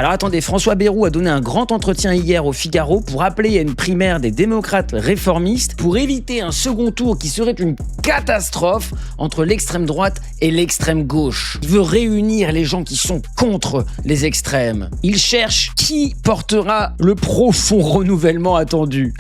Alors attendez, François Bayrou a donné un grand entretien hier au Figaro pour appeler à une primaire des démocrates réformistes pour éviter un second tour qui serait une catastrophe entre l'extrême droite et l'extrême gauche. Il veut réunir les gens qui sont contre les extrêmes. Il cherche qui portera le profond renouvellement attendu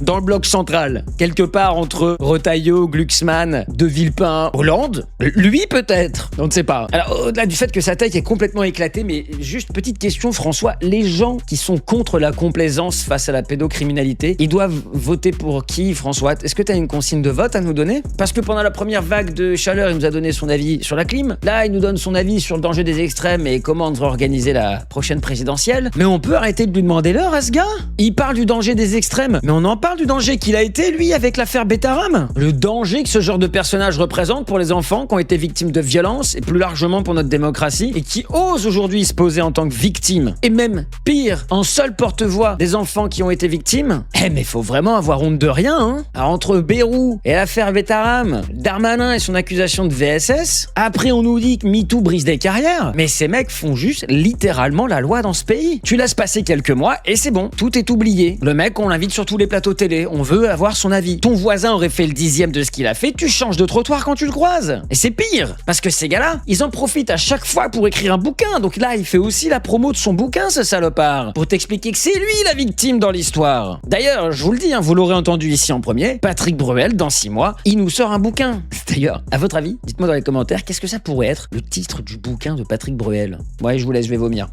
dans le bloc central, quelque part entre Retailleau, Glucksmann, De Villepin, Hollande. Lui peut-être, on ne sait pas. Alors au-delà du fait que sa tête est complètement éclatée, mais juste petite question François, les gens qui sont contre la complaisance face à la pédocriminalité, ils doivent voter pour qui François? Est-ce que tu as une consigne de vote à nous donner? Parce que pendant la première vague de chaleur, il nous a donné son avis sur la clim. Là, il nous donne son avis sur le danger des extrêmes et comment on devrait organiser la prochaine présidentielle. Mais on peut arrêter de lui demander l'heure à ce gars? Il parle du danger des extrêmes, mais on en parle du danger qu'il a été, lui, avec l'affaire Betaram. Le danger que ce genre de personnage représente pour les enfants qui ont été victimes de violences et plus largement pour notre démocratie et qui osent aujourd'hui se poser en tant que victimes. Et même pire, en seul porte-voix des enfants qui ont été victimes. Mais faut vraiment avoir honte de rien, hein. Alors, entre Bayrou et l'affaire Betaram, Darmanin et son accusation de VSS, après on nous dit que MeToo brise des carrières, mais ces mecs font juste littéralement la loi dans ce pays. Tu laisses passer quelques mois et c'est bon, tout est oublié. Le mec, on l'invite sur tous les plateaux télé, on veut avoir son avis. Ton voisin aurait fait le 10e de ce qu'il a fait, tu changes de trottoir quand tu le croises. Et c'est pire, parce que ces gars-là, ils en profitent à chaque fois pour écrire un bouquin, donc là, il fait aussi la promo de son bouquin, ce salopard, pour t'expliquer que c'est lui la victime dans l'histoire. D'ailleurs, je vous le dis, hein, vous l'aurez entendu ici en premier, Patrick Bruel, dans 6 mois, il nous sort un bouquin. D'ailleurs, à votre avis, dites-moi dans les commentaires, qu'est-ce que ça pourrait être le titre du bouquin de Patrick Bruel? Ouais, je vous laisse, je vais vomir.